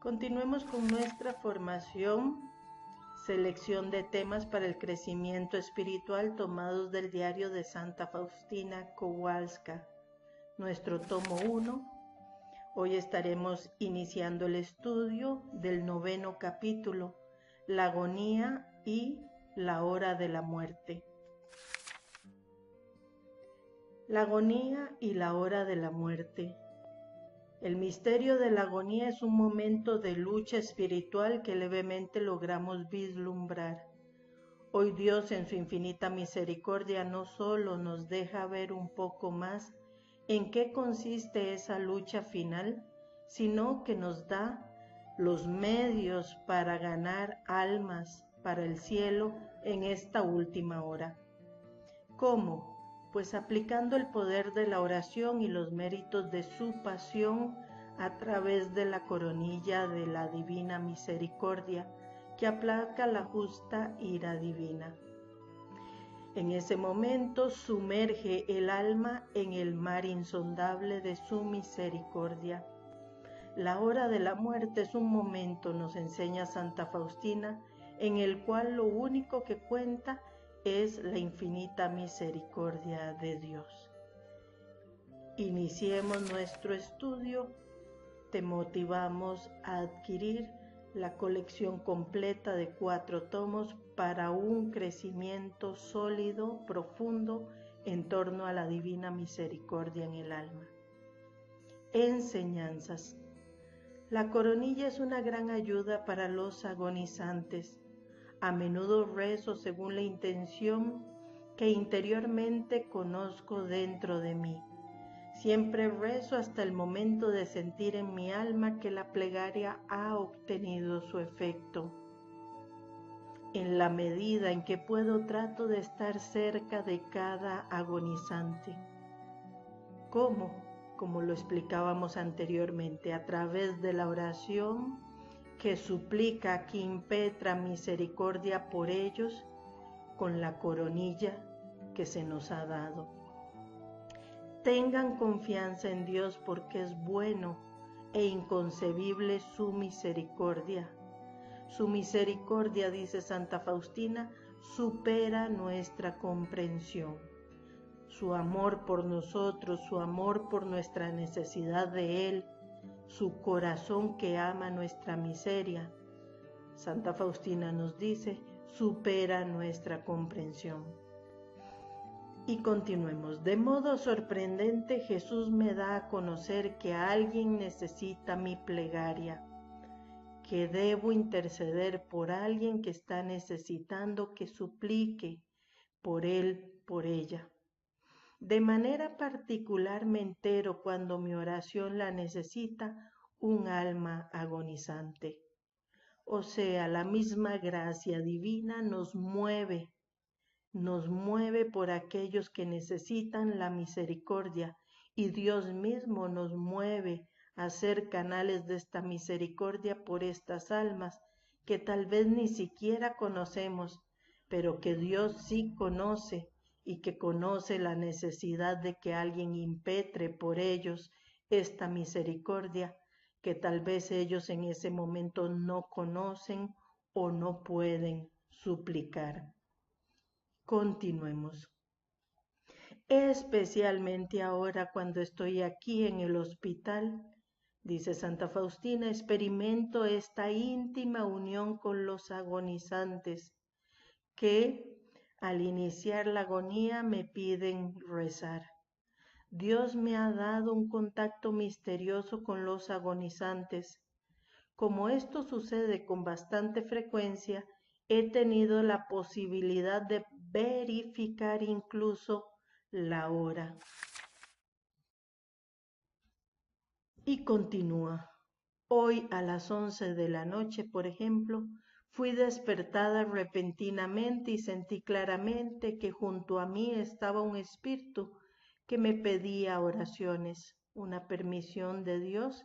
Continuemos con nuestra formación, selección de temas para el crecimiento espiritual tomados del diario de Santa Faustina Kowalska, nuestro tomo 1. Hoy estaremos iniciando el estudio del 9º capítulo, la agonía y la hora de la muerte. La agonía y la hora de la muerte. El misterio de la agonía es un momento de lucha espiritual que levemente logramos vislumbrar. Hoy Dios en su infinita misericordia no solo nos deja ver un poco más en qué consiste esa lucha final, sino que nos da los medios para ganar almas para el cielo en esta última hora. ¿Cómo? Pues aplicando el poder de la oración y los méritos de su pasión a través de la coronilla de la divina misericordia que aplaca la justa ira divina. En ese momento sumerge el alma en el mar insondable de su misericordia. La hora de la muerte es un momento, nos enseña Santa Faustina, en el cual lo único que cuenta es la infinita misericordia de Dios. Iniciemos nuestro estudio. Te motivamos a adquirir la colección completa de 4 tomos para un crecimiento sólido, profundo, en torno a la divina misericordia en el alma. Enseñanzas. La coronilla es una gran ayuda para los agonizantes. A menudo rezo según la intención que interiormente conozco dentro de mí. Siempre rezo hasta el momento de sentir en mi alma que la plegaria ha obtenido su efecto. En la medida en que puedo, trato de estar cerca de cada agonizante. ¿Cómo? Como lo explicábamos anteriormente, a través de la oración que suplica, que impetra misericordia por ellos con la coronilla que se nos ha dado. Tengan confianza en Dios porque es bueno e inconcebible su misericordia. Su misericordia, dice Santa Faustina, supera nuestra comprensión. Su amor por nosotros, su amor por nuestra necesidad de Él, su corazón que ama nuestra miseria, Santa Faustina nos dice, supera nuestra comprensión. Y continuemos. De modo sorprendente, Jesús me da a conocer que alguien necesita mi plegaria, que debo interceder por alguien que está necesitando que suplique por él, por ella. De manera particular me entero cuando mi oración la necesita un alma agonizante. O sea, la misma gracia divina nos mueve por aquellos que necesitan la misericordia y Dios mismo nos mueve a ser canales de esta misericordia por estas almas que tal vez ni siquiera conocemos, pero que Dios sí conoce y que conoce la necesidad de que alguien impetre por ellos esta misericordia que tal vez ellos en ese momento no conocen o no pueden suplicar. Continuemos. Especialmente ahora cuando estoy aquí en el hospital, dice Santa Faustina, experimento esta íntima unión con los agonizantes que al iniciar la agonía me piden rezar. Dios me ha dado un contacto misterioso con los agonizantes. Como esto sucede con bastante frecuencia, he tenido la posibilidad de verificar incluso la hora. Y continúa. Hoy a las 11 de la noche, por ejemplo, fui despertada repentinamente y sentí claramente que junto a mí estaba un espíritu que me pedía oraciones, una permisión de Dios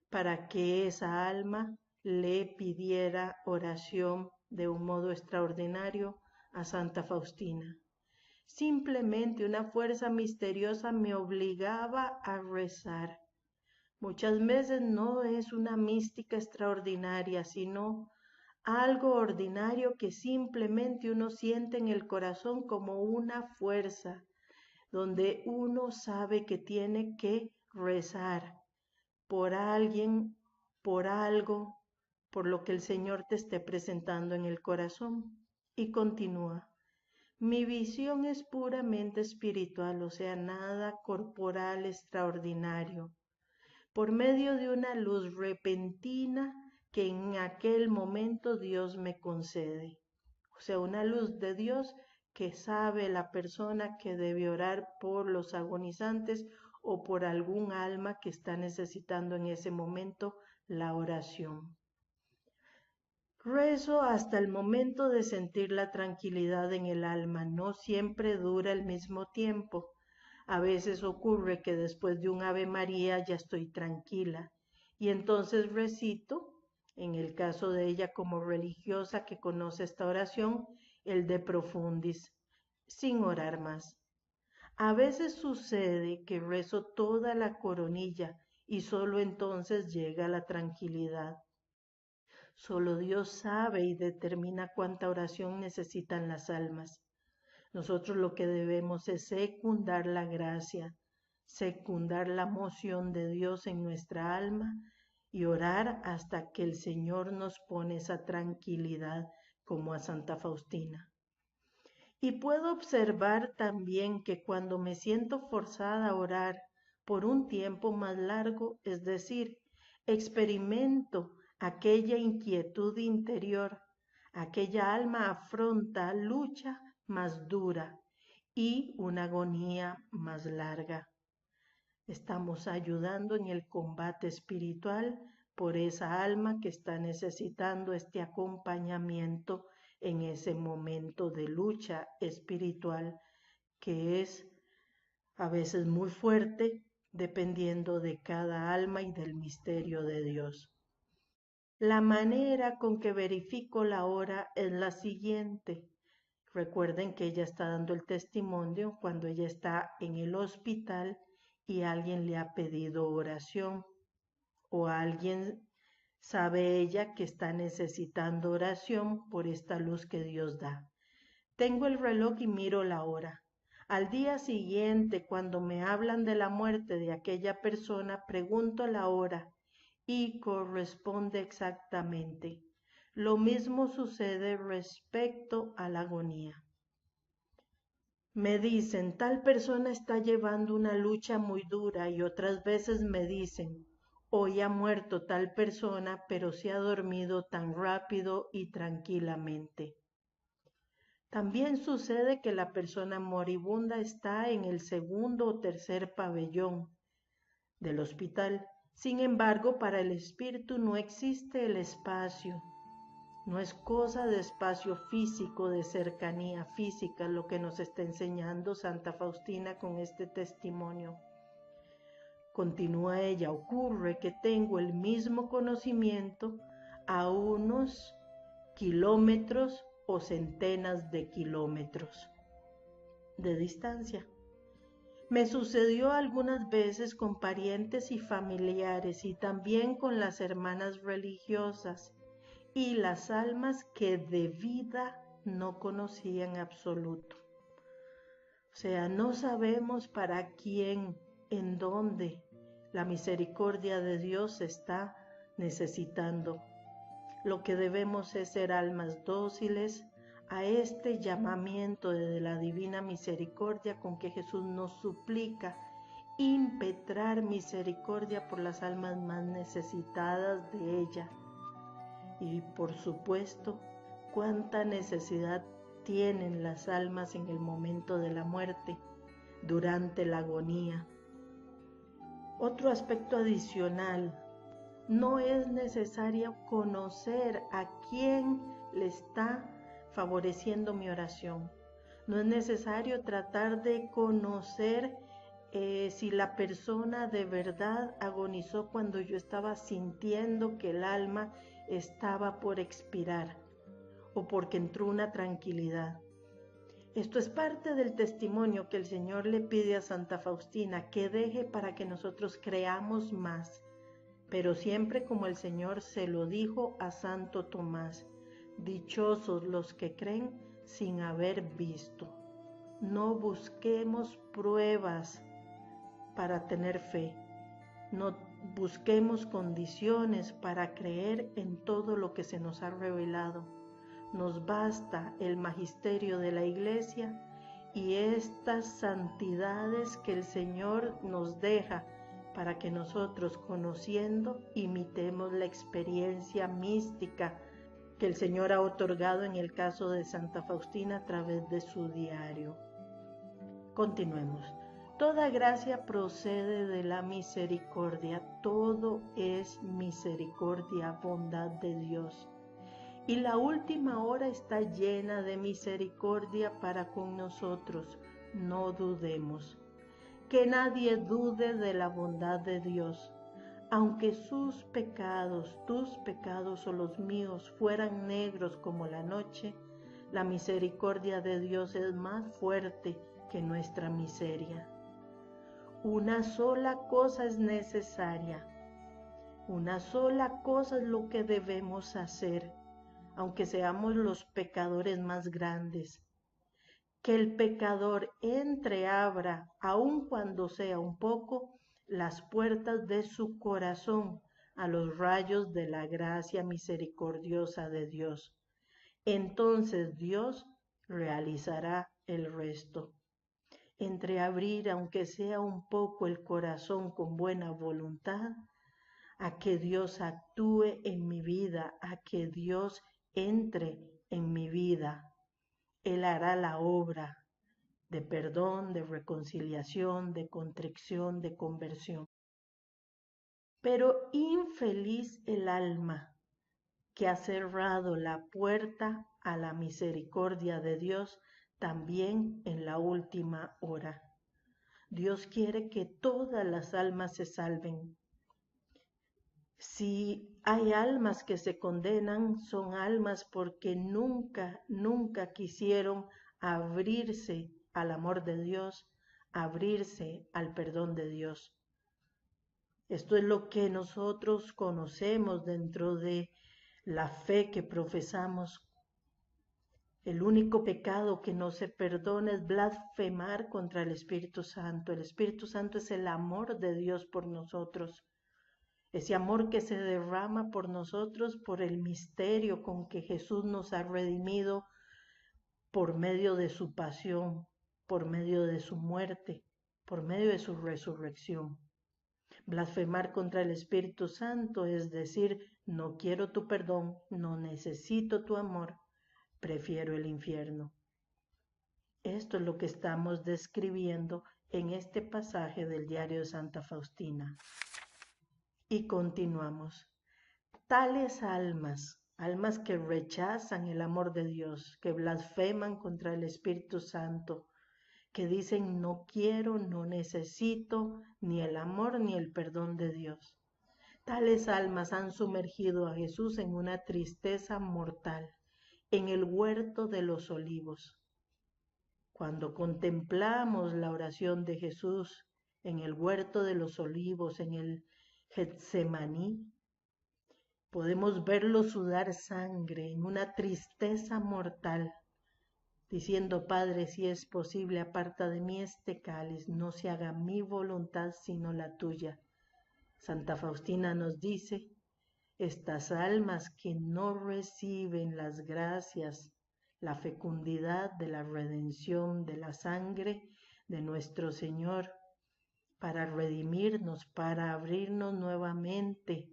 para que esa alma le pidiera oración de un modo extraordinario a Santa Faustina. Simplemente una fuerza misteriosa me obligaba a rezar. Muchas veces no es una mística extraordinaria, sino algo ordinario que simplemente uno siente en el corazón como una fuerza, donde uno sabe que tiene que rezar por alguien, por algo, por lo que el Señor te esté presentando en el corazón. Y continúa. Mi visión es puramente espiritual, o sea, nada corporal extraordinario, por medio de una luz repentina que en aquel momento Dios me concede. O sea, una luz de Dios que sabe la persona que debe orar por los agonizantes o por algún alma que está necesitando en ese momento la oración. Rezo hasta el momento de sentir la tranquilidad en el alma. No siempre dura el mismo tiempo. A veces ocurre que después de un Ave María ya estoy tranquila y entonces recito, en el caso de ella como religiosa que conoce esta oración, el De Profundis, sin orar más. A veces sucede que rezo toda la coronilla y solo entonces llega la tranquilidad. Solo Dios sabe y determina cuánta oración necesitan las almas. Nosotros lo que debemos es secundar la gracia, secundar la moción de Dios en nuestra alma y orar hasta que el Señor nos pone esa tranquilidad como a Santa Faustina. Y puedo observar también que cuando me siento forzada a orar por un tiempo más largo, es decir, experimento aquella inquietud interior, aquella alma afronta lucha más dura y una agonía más larga. Estamos ayudando en el combate espiritual por esa alma que está necesitando este acompañamiento en ese momento de lucha espiritual que es a veces muy fuerte dependiendo de cada alma y del misterio de Dios. La manera con que verifico la hora es la siguiente. Recuerden que ella está dando el testimonio cuando ella está en el hospital y alguien le ha pedido oración o alguien sabe ella que está necesitando oración por esta luz que Dios da. Tengo el reloj y miro la hora. Al día siguiente, cuando me hablan de la muerte de aquella persona, pregunto la hora y corresponde exactamente. Lo mismo sucede respecto a la agonía. Me dicen, tal persona está llevando una lucha muy dura y otras veces me dicen, hoy ha muerto tal persona, pero se ha dormido tan rápido y tranquilamente. También sucede que la persona moribunda está en el segundo o tercer pabellón del hospital. Sin embargo, para el espíritu no existe el espacio. No es cosa de espacio físico, de cercanía física, lo que nos está enseñando Santa Faustina con este testimonio. Continúa ella, ocurre que tengo el mismo conocimiento a unos kilómetros o centenas de kilómetros de distancia. Me sucedió algunas veces con parientes y familiares y también con las hermanas religiosas y las almas que de vida no conocían absoluto. O sea, no sabemos para quién, en dónde la misericordia de Dios está necesitando. Lo que debemos es ser almas dóciles a este llamamiento de la divina misericordia con que Jesús nos suplica impetrar misericordia por las almas más necesitadas de ella. Y por supuesto, cuánta necesidad tienen las almas en el momento de la muerte, durante la agonía. Otro aspecto adicional, no es necesario conocer a quién le está favoreciendo mi oración. No es necesario tratar de conocer si la persona de verdad agonizó cuando yo estaba sintiendo que el alma estaba por expirar o porque entró una tranquilidad. Esto es parte del testimonio que el Señor le pide a Santa Faustina que deje para que nosotros creamos más pero siempre como el Señor se lo dijo a Santo Tomás: dichosos los que creen sin haber visto. No busquemos pruebas para tener fe. No busquemos condiciones para creer en todo lo que se nos ha revelado. Nos basta el magisterio de la Iglesia y estas santidades que el Señor nos deja para que nosotros, conociendo, imitemos la experiencia mística que el Señor ha otorgado en el caso de Santa Faustina a través de su diario. Continuemos. Toda gracia procede de la misericordia, todo es misericordia, bondad de Dios. Y la última hora está llena de misericordia para con nosotros, no dudemos. Que nadie dude de la bondad de Dios. Aunque sus pecados, tus pecados o los míos fueran negros como la noche, la misericordia de Dios es más fuerte que nuestra miseria. Una sola cosa es necesaria, una sola cosa es lo que debemos hacer, aunque seamos los pecadores más grandes. Que el pecador entreabra, aun cuando sea un poco, las puertas de su corazón a los rayos de la gracia misericordiosa de Dios. Entonces Dios realizará el resto. Entreabrir, aunque sea un poco, el corazón con buena voluntad, a que Dios actúe en mi vida, a que Dios entre en mi vida. Él hará la obra de perdón, de reconciliación, de contrición, de conversión. Pero infeliz el alma que ha cerrado la puerta a la misericordia de Dios también en la última hora. Dios quiere que todas las almas se salven. Si hay almas que se condenan, son almas porque nunca quisieron abrirse al amor de Dios, abrirse al perdón de Dios. Esto es lo que nosotros conocemos dentro de la fe que profesamos. El único pecado que no se perdona es blasfemar contra el Espíritu Santo. El Espíritu Santo es el amor de Dios por nosotros. Ese amor que se derrama por nosotros por el misterio con que Jesús nos ha redimido por medio de su pasión, por medio de su muerte, por medio de su resurrección. Blasfemar contra el Espíritu Santo es decir, no quiero tu perdón, no necesito tu amor, prefiero el infierno. Esto es lo que estamos describiendo en este pasaje del diario de Santa Faustina. Y continuamos. Tales almas, almas que rechazan el amor de Dios, que blasfeman contra el Espíritu Santo, que dicen no quiero, no necesito ni el amor ni el perdón de Dios. Tales almas han sumergido a Jesús en una tristeza mortal, en el huerto de los olivos. Cuando contemplamos la oración de Jesús en el huerto de los olivos, en el Getsemaní, podemos verlo sudar sangre en una tristeza mortal, diciendo, Padre, si es posible, aparta de mí este cáliz, no se haga mi voluntad sino la tuya. Santa Faustina nos dice, estas almas que no reciben las gracias, la fecundidad de la redención de la sangre de nuestro Señor, para redimirnos, para abrirnos nuevamente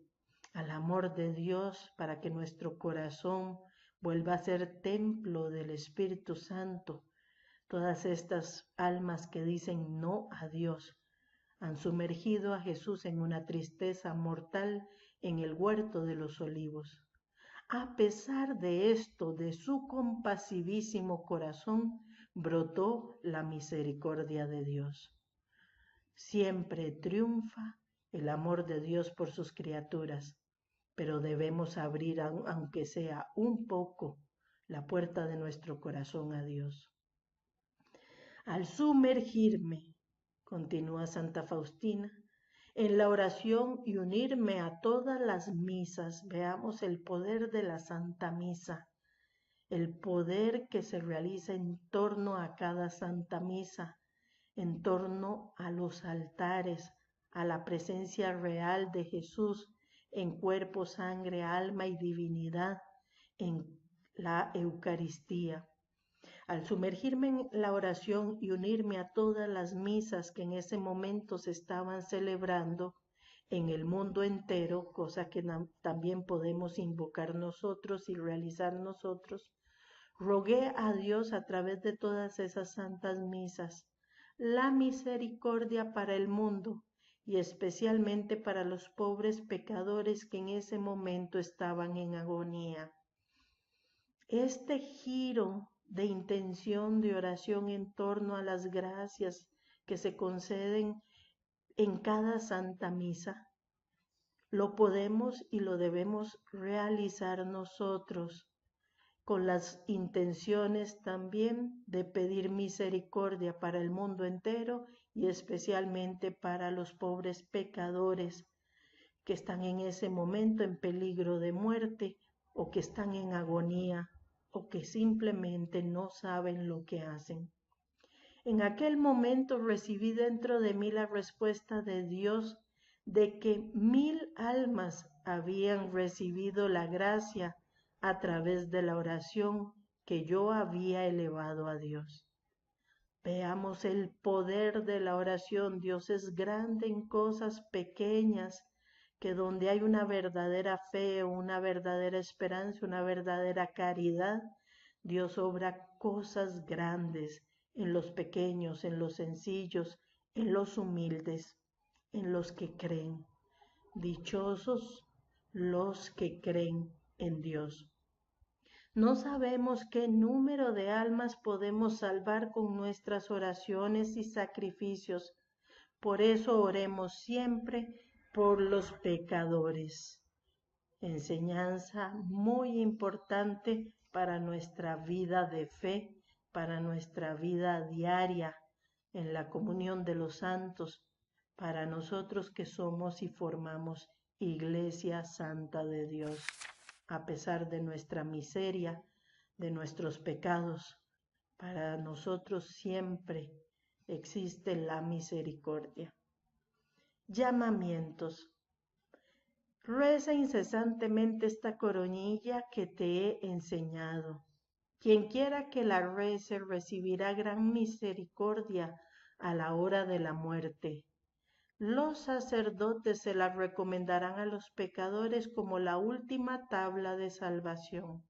al amor de Dios, para que nuestro corazón vuelva a ser templo del Espíritu Santo. Todas estas almas que dicen no a Dios han sumergido a Jesús en una tristeza mortal en el huerto de los olivos. A pesar de esto, de su compasivísimo corazón, brotó la misericordia de Dios. Siempre triunfa el amor de Dios por sus criaturas, pero debemos abrir, aunque sea un poco, la puerta de nuestro corazón a Dios. Al sumergirme, continúa Santa Faustina, en la oración y unirme a todas las misas. Veamos el poder de la Santa Misa, el poder que se realiza en torno a cada Santa Misa, en torno a los altares, a la presencia real de Jesús en cuerpo, sangre, alma y divinidad, en la Eucaristía. Al sumergirme en la oración y unirme a todas las misas que en ese momento se estaban celebrando en el mundo entero, cosa que también podemos invocar nosotros y realizar nosotros, rogué a Dios a través de todas esas santas misas la misericordia para el mundo y especialmente para los pobres pecadores que en ese momento estaban en agonía. Este giro de intención de oración en torno a las gracias que se conceden en cada Santa Misa, lo podemos y lo debemos realizar nosotros, con las intenciones también de pedir misericordia para el mundo entero y especialmente para los pobres pecadores que están en ese momento en peligro de muerte o que están en agonía o que simplemente no saben lo que hacen. En aquel momento recibí dentro de mí la respuesta de Dios de que 1000 almas habían recibido la gracia a través de la oración que yo había elevado a Dios. Veamos el poder de la oración. Dios es grande en cosas pequeñas, que donde hay una verdadera fe, una verdadera esperanza, una verdadera caridad, Dios obra cosas grandes en los pequeños, en los sencillos, en los humildes, en los que creen. Dichosos los que creen en Dios. No sabemos qué número de almas podemos salvar con nuestras oraciones y sacrificios. Por eso oremos siempre por los pecadores. Enseñanza muy importante para nuestra vida de fe, para nuestra vida diaria en la comunión de los santos, para nosotros que somos y formamos Iglesia Santa de Dios. A pesar de nuestra miseria, de nuestros pecados, para nosotros siempre existe la misericordia. Llamamientos. Reza incesantemente esta coronilla que te he enseñado. Quien quiera que la rece recibirá gran misericordia a la hora de la muerte. Los sacerdotes se la recomendarán a los pecadores como la última tabla de salvación.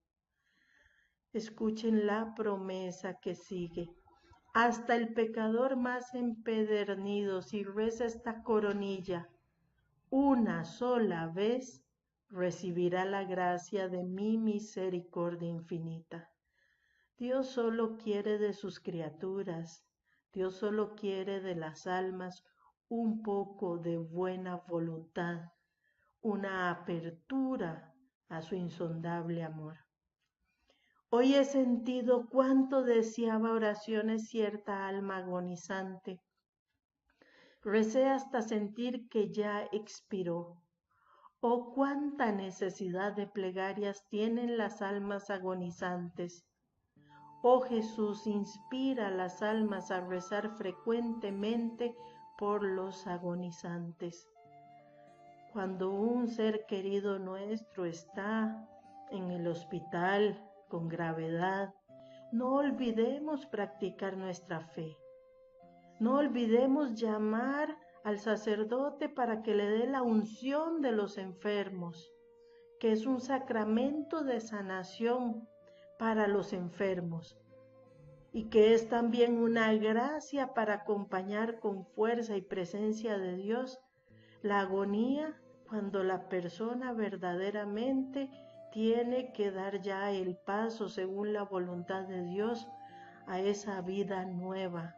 Escuchen la promesa que sigue. Hasta el pecador más empedernido, si reza esta coronilla una sola vez, recibirá la gracia de mi misericordia infinita. Dios solo quiere de sus criaturas, Dios solo quiere de las almas un poco de buena voluntad, una apertura a su insondable amor. Hoy he sentido cuánto deseaba oraciones cierta alma agonizante. Recé hasta sentir que ya expiró. Oh, cuánta necesidad de plegarias tienen las almas agonizantes. Oh Jesús, inspira a las almas a rezar frecuentemente por los agonizantes. Cuando un ser querido nuestro está en el hospital con gravedad, no olvidemos practicar nuestra fe. No olvidemos llamar al sacerdote para que le dé la unción de los enfermos, que es un sacramento de sanación para los enfermos y que es también una gracia para acompañar con fuerza y presencia de Dios la agonía cuando la persona verdaderamente tiene que dar ya el paso según la voluntad de Dios a esa vida nueva,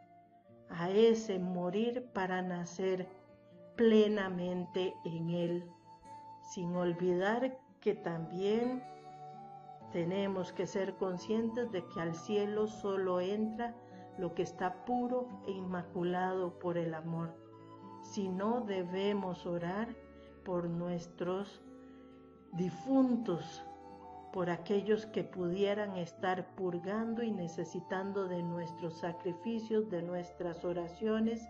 a ese morir para nacer plenamente en Él, sin olvidar que también tenemos que ser conscientes de que al cielo solo entra lo que está puro e inmaculado por el amor. sino debemos orar por nuestros difuntos, por aquellos que pudieran estar purgando y necesitando de nuestros sacrificios, de nuestras oraciones,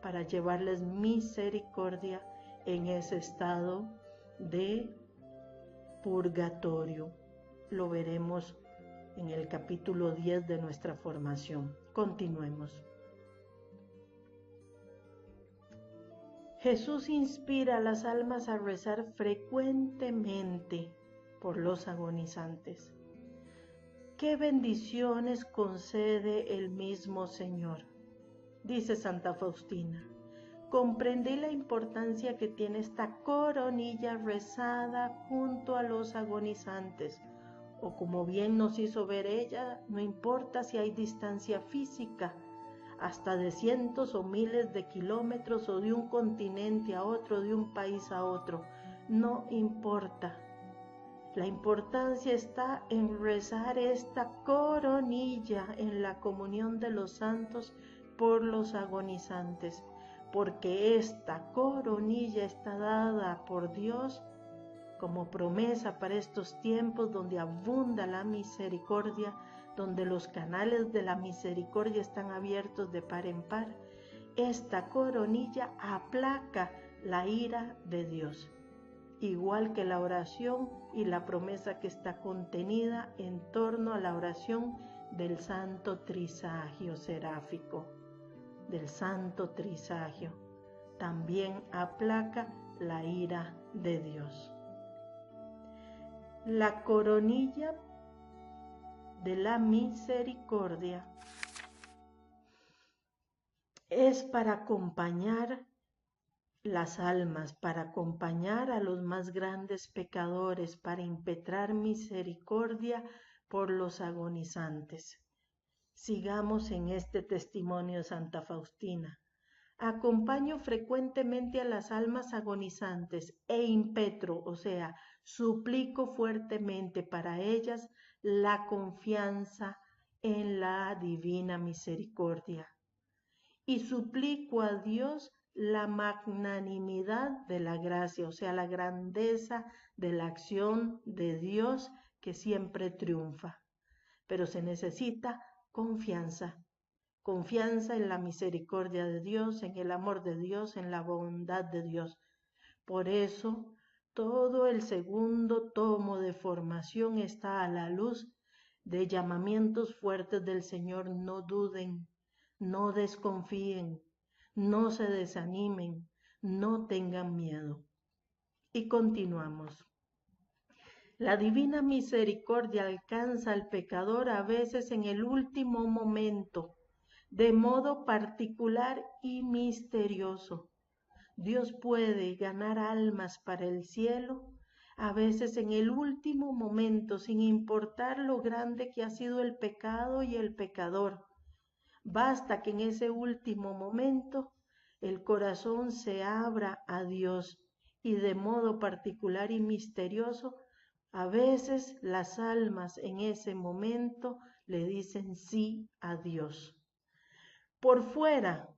para llevarles misericordia en ese estado de purgatorio. Lo veremos en el capítulo 10 de nuestra formación. Continuemos. Jesús inspira a las almas a rezar frecuentemente por los agonizantes. ¡Qué bendiciones concede el mismo Señor! Dice Santa Faustina. Comprendí la importancia que tiene esta coronilla rezada junto a los agonizantes, o como bien nos hizo ver ella, no importa si hay distancia física, hasta de cientos o miles de kilómetros o de un continente a otro, de un país a otro, no importa. La importancia está en rezar esta coronilla en la comunión de los santos por los agonizantes, porque esta coronilla está dada por Dios como promesa para estos tiempos donde abunda la misericordia, donde los canales de la misericordia están abiertos de par en par. Esta coronilla aplaca la ira de Dios, igual que la oración y la promesa que está contenida en torno a la oración del Santo Trisagio seráfico, del Santo Trisagio. También aplaca la ira de Dios. La coronilla de la misericordia es para acompañar las almas, para acompañar a los más grandes pecadores, para impetrar misericordia por los agonizantes. Sigamos en este testimonio de Santa Faustina. Acompaño frecuentemente a las almas agonizantes e impetro, o sea, suplico fuertemente para ellas la confianza en la divina misericordia. Y suplico a Dios la magnanimidad de la gracia, o sea, la grandeza de la acción de Dios que siempre triunfa. Pero se necesita confianza en la misericordia de Dios, en el amor de Dios, en la bondad de Dios. Por eso, todo el segundo tomo de formación está a la luz de llamamientos fuertes del Señor. No duden, no desconfíen, no se desanimen, no tengan miedo. Y continuamos. La divina misericordia alcanza al pecador a veces en el último momento, de modo particular y misterioso. Dios puede ganar almas para el cielo, a veces en el último momento, sin importar lo grande que ha sido el pecado y el pecador. Basta que en ese último momento el corazón se abra a Dios y de modo particular y misterioso, a veces las almas en ese momento le dicen sí a Dios. Por fuera,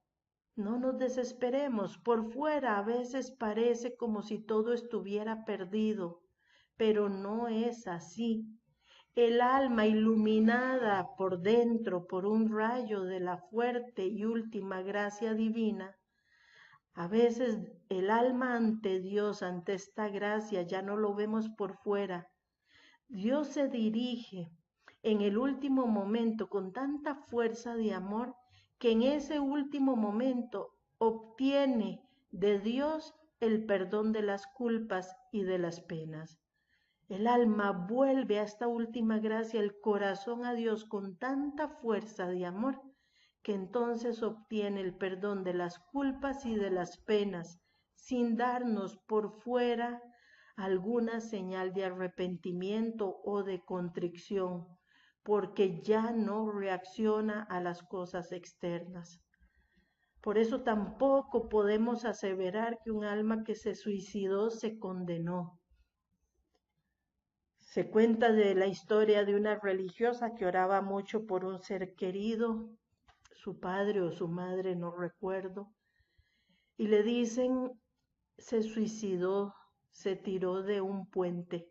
no nos desesperemos, por fuera a veces parece como si todo estuviera perdido, pero no es así. El alma iluminada por dentro por un rayo de la fuerte y última gracia divina, a veces el alma ante Dios, ante esta gracia, ya no lo vemos por fuera. Dios se dirige en el último momento con tanta fuerza de amor que en ese último momento obtiene de Dios el perdón de las culpas y de las penas. El alma vuelve a esta última gracia, el corazón a Dios con tanta fuerza de amor, que entonces obtiene el perdón de las culpas y de las penas, sin darnos por fuera alguna señal de arrepentimiento o de contrición, porque ya no reacciona a las cosas externas. Por eso tampoco podemos aseverar que un alma que se suicidó se condenó. Se cuenta de la historia de una religiosa que oraba mucho por un ser querido, su padre o su madre, no recuerdo, y le dicen, se suicidó, se tiró de un puente.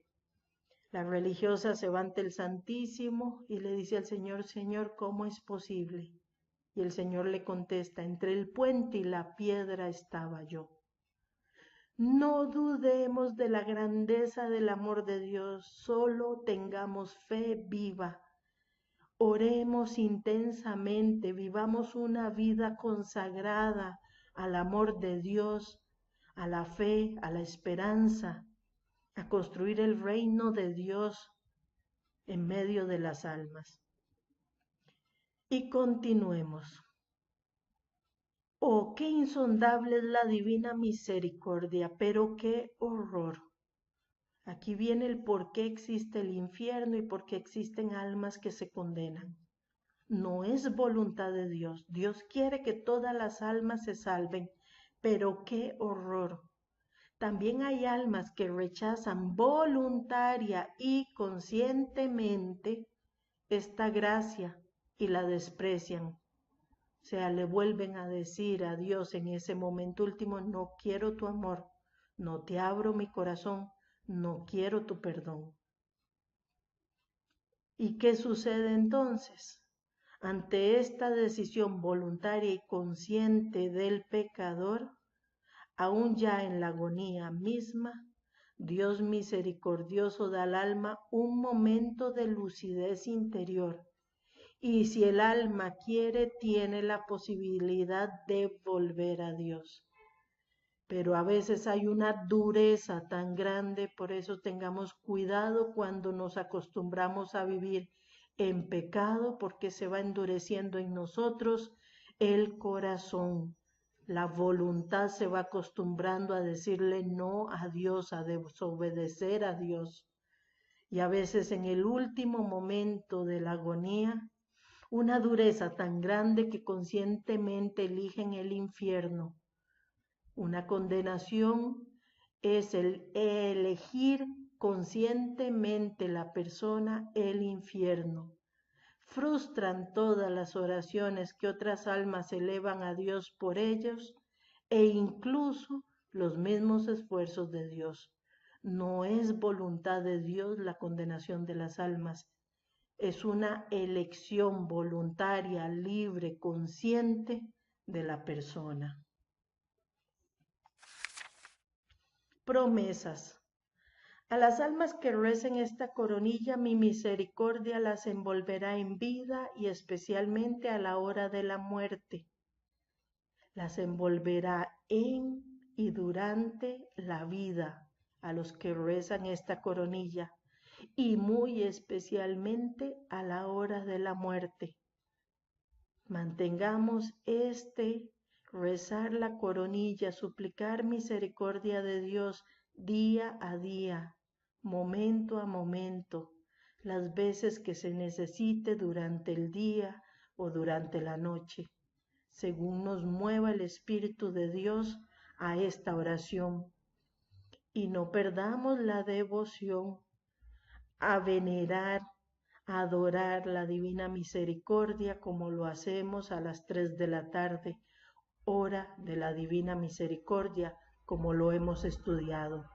La religiosa se va ante el Santísimo y le dice al Señor, Señor, ¿cómo es posible? Y el Señor le contesta, entre el puente y la piedra estaba yo. No dudemos de la grandeza del amor de Dios, solo tengamos fe viva. Oremos intensamente, vivamos una vida consagrada al amor de Dios, a la fe, a la esperanza, a construir el reino de Dios en medio de las almas. Y continuemos. Oh, qué insondable es la divina misericordia, pero qué horror. Aquí viene el por qué existe el infierno y por qué existen almas que se condenan. No es voluntad de Dios. Dios quiere que todas las almas se salven, pero qué horror. También hay almas que rechazan voluntaria y conscientemente esta gracia y la desprecian. O sea, le vuelven a decir a Dios en ese momento último, no quiero tu amor, no te abro mi corazón, no quiero tu perdón. ¿Y qué sucede entonces? Ante esta decisión voluntaria y consciente del pecador, aún ya en la agonía misma, Dios misericordioso da al alma un momento de lucidez interior. Y si el alma quiere, tiene la posibilidad de volver a Dios. Pero a veces hay una dureza tan grande, por eso tengamos cuidado cuando nos acostumbramos a vivir en pecado, porque se va endureciendo en nosotros el corazón. La voluntad se va acostumbrando a decirle no a Dios, a desobedecer a Dios. Y a veces en el último momento de la agonía, una dureza tan grande que conscientemente eligen el infierno. Una condenación es el elegir conscientemente la persona el infierno. Frustran todas las oraciones que otras almas elevan a Dios por ellos e incluso los mismos esfuerzos de Dios. No es voluntad de Dios la condenación de las almas. Es una elección voluntaria, libre, consciente de la persona. Promesas. A las almas que recen esta coronilla, mi misericordia las envolverá en vida y especialmente a la hora de la muerte. Las envolverá en y durante la vida a los que rezan esta coronilla y muy especialmente a la hora de la muerte. Mantengamos rezar la coronilla, suplicar misericordia de Dios día a día, momento a momento, las veces que se necesite durante el día o durante la noche, según nos mueva el Espíritu de Dios a esta oración. Y no perdamos la devoción a venerar, a adorar la divina misericordia como lo hacemos a las 3 de la tarde, hora de la divina misericordia, como lo hemos estudiado.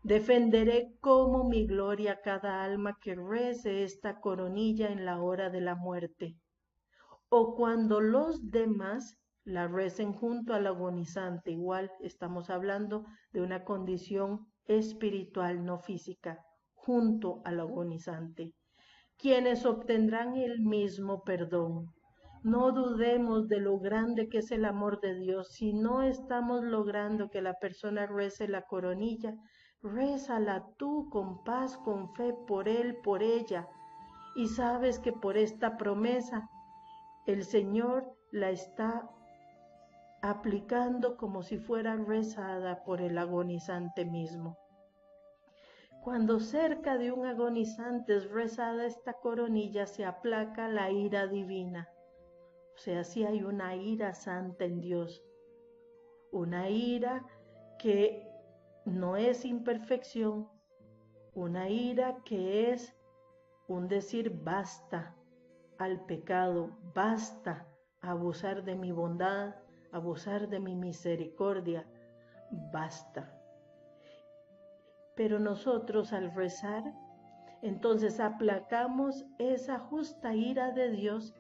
Defenderé como mi gloria cada alma que rece esta coronilla en la hora de la muerte, o cuando los demás la recen junto al agonizante. Igual estamos hablando de una condición espiritual, no física, junto al agonizante, quienes obtendrán el mismo perdón. No dudemos de lo grande que es el amor de Dios. Si no estamos logrando que la persona rece la coronilla, rézala tú con paz, con fe por él, por ella. Y sabes que por esta promesa el Señor la está aplicando como si fuera rezada por el agonizante mismo. Cuando cerca de un agonizante es rezada esta coronilla, se aplaca la ira divina. O sea, sí hay una ira santa en Dios, una ira que no es imperfección, una ira que es un decir basta al pecado, basta a abusar de mi bondad, abusar de mi misericordia, basta. Pero nosotros al rezar, entonces aplacamos esa justa ira de Dios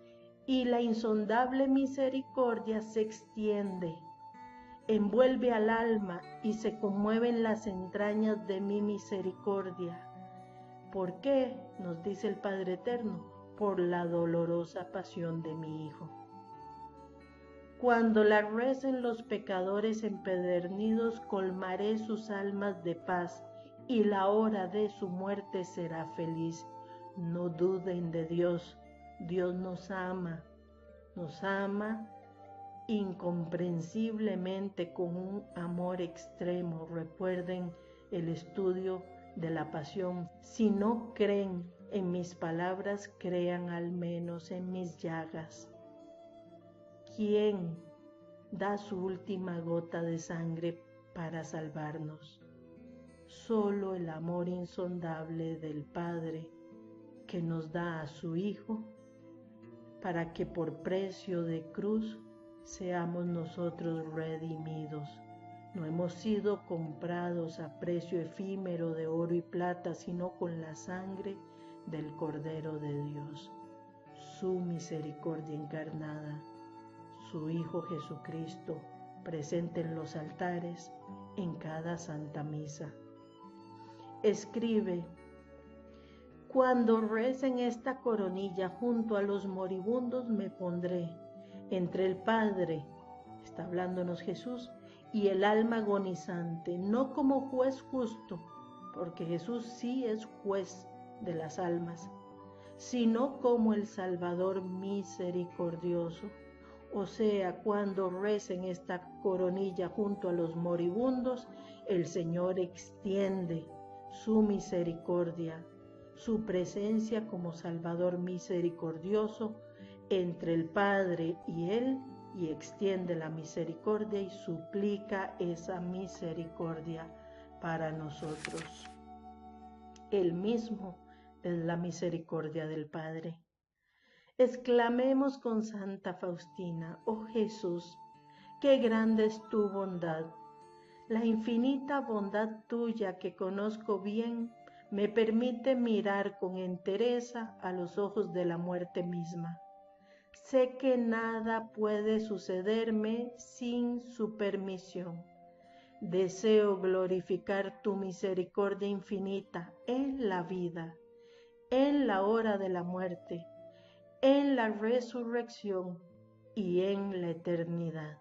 y la insondable misericordia se extiende, envuelve al alma y se conmueven las entrañas de mi misericordia. ¿Por qué? Nos dice el Padre Eterno, por la dolorosa pasión de mi Hijo. Cuando la recen los pecadores empedernidos, colmaré sus almas de paz, y la hora de su muerte será feliz. No duden de Dios. Dios nos ama incomprensiblemente con un amor extremo. Recuerden el estudio de la pasión. Si no creen en mis palabras, crean al menos en mis llagas. ¿Quién da su última gota de sangre para salvarnos? Solo el amor insondable del Padre, que nos da a su Hijo para que por precio de cruz seamos nosotros redimidos. No hemos sido comprados a precio efímero de oro y plata, sino con la sangre del Cordero de Dios, su misericordia encarnada, su Hijo Jesucristo, presente en los altares en cada Santa Misa. Escribe: cuando recen esta coronilla junto a los moribundos, me pondré entre el Padre, está hablándonos Jesús, y el alma agonizante, no como juez justo, porque Jesús sí es juez de las almas, sino como el Salvador misericordioso. O sea, cuando recen esta coronilla junto a los moribundos, el Señor extiende su misericordia, su presencia como Salvador misericordioso entre el Padre y Él, y extiende la misericordia y suplica esa misericordia para nosotros. Él mismo es la misericordia del Padre. Exclamemos con Santa Faustina: oh Jesús, qué grande es tu bondad. La infinita bondad tuya que conozco bien me permite mirar con entereza a los ojos de la muerte misma. Sé que nada puede sucederme sin su permisión. Deseo glorificar tu misericordia infinita en la vida, en la hora de la muerte, en la resurrección y en la eternidad.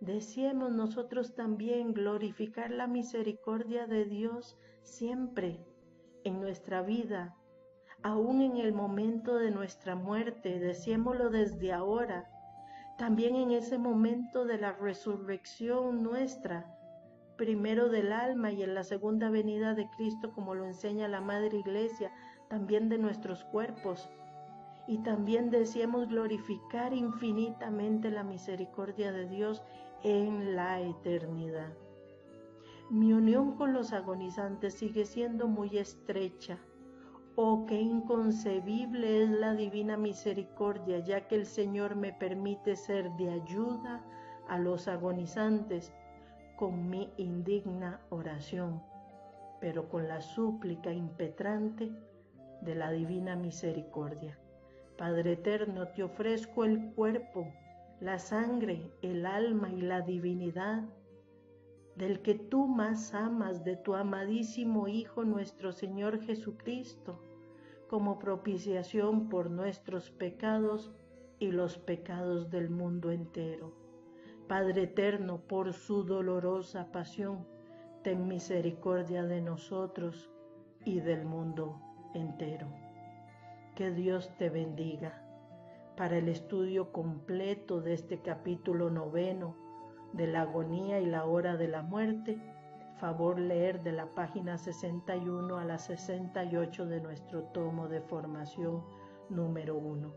Deseemos nosotros también glorificar la misericordia de Dios siempre en nuestra vida, aún en el momento de nuestra muerte. Deseémoslo desde ahora, también en ese momento de la resurrección nuestra, primero del alma y en la segunda venida de Cristo, como lo enseña la Madre Iglesia, también de nuestros cuerpos. Y también deseemos glorificar infinitamente la misericordia de Dios en la eternidad. Mi unión con los agonizantes sigue siendo muy estrecha. Oh, qué inconcebible es la divina misericordia, ya que el Señor me permite ser de ayuda a los agonizantes con mi indigna oración, pero con la súplica impetrante de la divina misericordia. Padre eterno, te ofrezco el cuerpo, la sangre, el alma y la divinidad del que tú más amas, de tu amadísimo Hijo nuestro Señor Jesucristo, como propiciación por nuestros pecados y los pecados del mundo entero. Padre eterno, por su dolorosa pasión, ten misericordia de nosotros y del mundo entero. Que Dios te bendiga. Para el estudio completo de este capítulo 9 de la agonía y la hora de la muerte, favor leer de la página 61 a la 68 de nuestro tomo de formación número 1.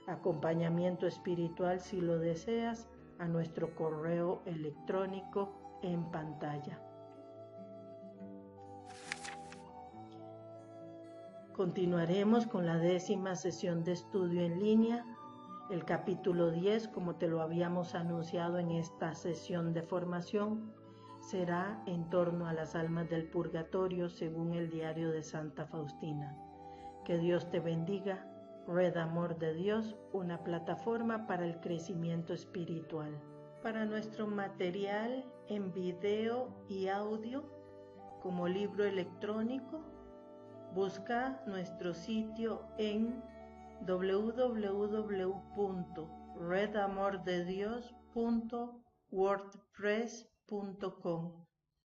Acompañamiento espiritual, si lo deseas, a nuestro correo electrónico en pantalla. Continuaremos con la 10ª sesión de estudio en línea El capítulo 10, como te lo habíamos anunciado en esta sesión de formación, será en torno a las almas del purgatorio según el diario de Santa Faustina. Que Dios te bendiga. Red Amor de Dios, una plataforma para el crecimiento espiritual. Para nuestro material en video y audio, como libro electrónico, busca nuestro sitio en www.redamordedios.wordpress.com.